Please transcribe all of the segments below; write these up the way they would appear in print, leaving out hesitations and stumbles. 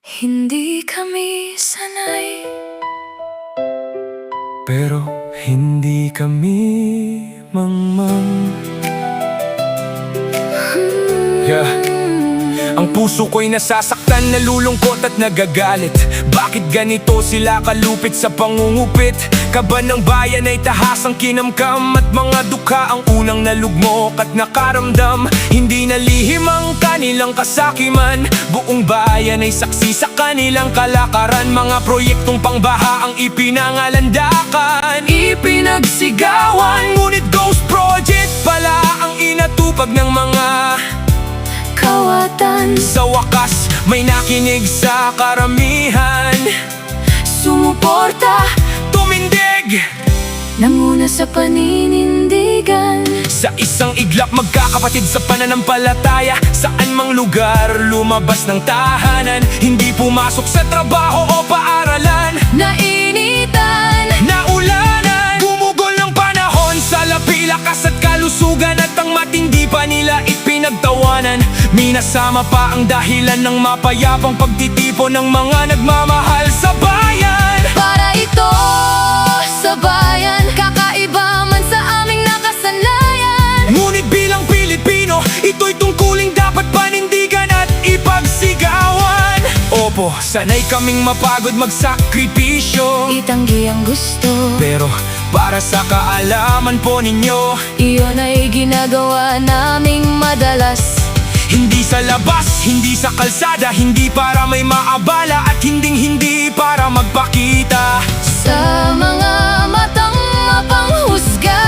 Hindi kami sanay, pero hindi kami mangmang. Ang puso ko'y nasasaktan, nalulungkot at nagagalit. Bakit ganito sila kalupit sa pangungupit? Kaban ng bayan ay tahasang kinamkam, at mga dukha ang unang nalugmok at nakaramdam. Hindi nalihim ang kanilang kasakiman, buong bayan ay saksi sa kanilang kalakaran. Mga proyektong pangbaha ang ipinangalandakan, ipinagsigawan, ngunit ghost project pala ang inatupag ng mga kawatan. sa wakas, may nakinig sa karamihan, Sumuporta, tumindig nanguna sa paninindigan. sa isang iglap, magkakapatid sa pananampalataya. Saan mang lugar, lumabas ng tahanan, hindi pumasok sa trabaho o paaralan. Nainitan, Naulanan, gumugol ng panahon sa lapi, lakas at kalusugan, at ang matindi pa nila ipinagtawanan. Minasama pa ang dahilan ng mapayapang pagtitipon ng mga nagmamahal sa bayan. para ito sa bayan, kakaiba man sa aming nakasanayan. Ngunit bilang Pilipino, ito'y tungkuling dapat panindigan at ipagsigawan. Opo, sanay kaming mapagod magsakripisyo, Itanggi ang gusto, pero para sa kaalaman po ninyo, iyon ay ginagawa naming madalas. hindi sa labas, hindi sa kalsada, hindi para may maabala, at hindi para magpakita Sa mga matang mapanghusga,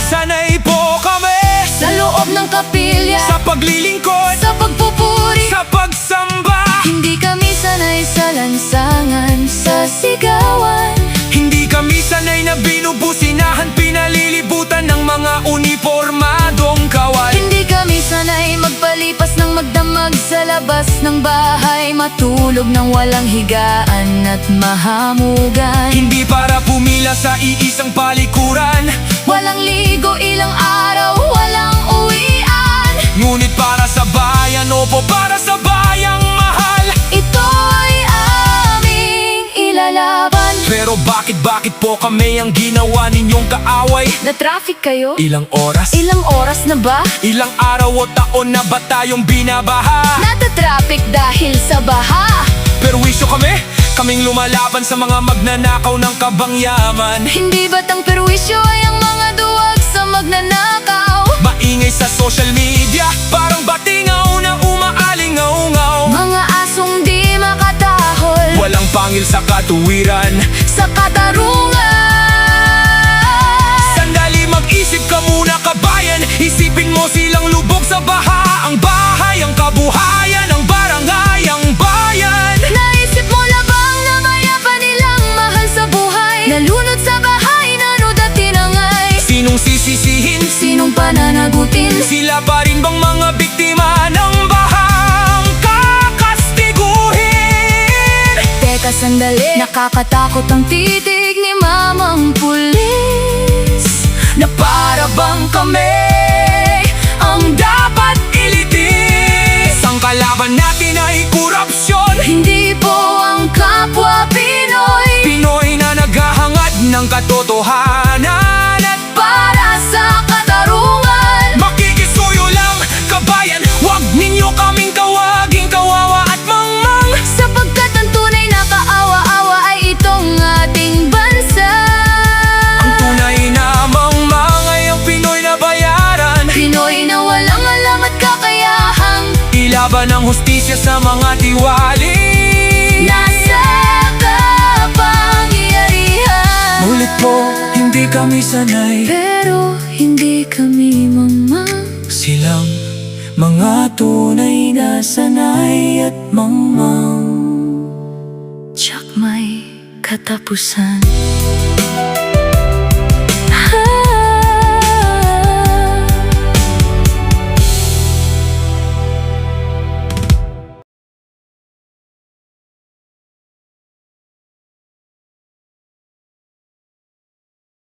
sanay po kami sa loob ng kapilya, sa paglilingkod, sa pagpupuri. sa pagsamba. Hindi kami sanay sa lansangan, sa sigawan. Hindi kami sanay na binubusinahan, pinalilibutan ng mga uniformadong kawal. Hindi kami sanay magpalipas ng magdamag sa labas ng bahay, matulog ng walang higaan at mahamugan. Hindi para pumila sa iisang palikuran, Walang ligo ilang araw, walang uwian. ngunit para sa bayan, opo, para sa bayang mahal. Ito ay aming ilalaban. Pero bakit po kami ang ginawa ninyong kaaway? Na-traffic kayo? Ilang oras? Ilang oras na ba? Ilang araw o taon na ba tayong binabaha? Nata-traffic dahil sa baha. Perwisyo kaming lumalaban sa mga magnanakaw ng kabangyaman. Hindi ba't ang perwisyo ay ang mga duwag sa magnanakaw? Maingay sa social media, parang batingaw na umaalingaw-ngaw. Mga asong di makatahol Walang pangil sa katuwiran. sa katarungan. Sandali, mag-isip ka muna kabayan, isipin mo silang lubog sa baha. Ang bahay, ang kabuhayan, ang barangay, ang bayan. Naisip mo na bang namaya pa nilang mahal sa buhay? Nalunod sa bahay, nanood at tinangay. Sinong sisisihin? Sinong pananagutin? Sila pa rin bang mga biktima ng bahang kakastiguhin? Teka sandali, nakakatakot ang titig ni Mamang Pulis, Na para bang kami ang dapat ilitis? Ang kalaban natin ay korupsyon, hindi po ang kapwa Pinoy. Pinoy na naghahangad ng katotohanan at Para sa katarungan, makikisuyo lang kabayan. Huwag ninyo kaming kawaging kawawa at mangmang, sapagkat ang tunay na kaawa-awa ay itong ating bansa. ang tunay na mangmang ay ang Pinoy na bayaran. Pinoy na walang alam at kakayahang Ilaban ang hustisya sa mga tiwali. nasa kapangyarihan. Ulit po, hindi kami sanay, Pero hindi kami mangmang. silang mga tunay na sanay at mangmang. Tsak may katapusan.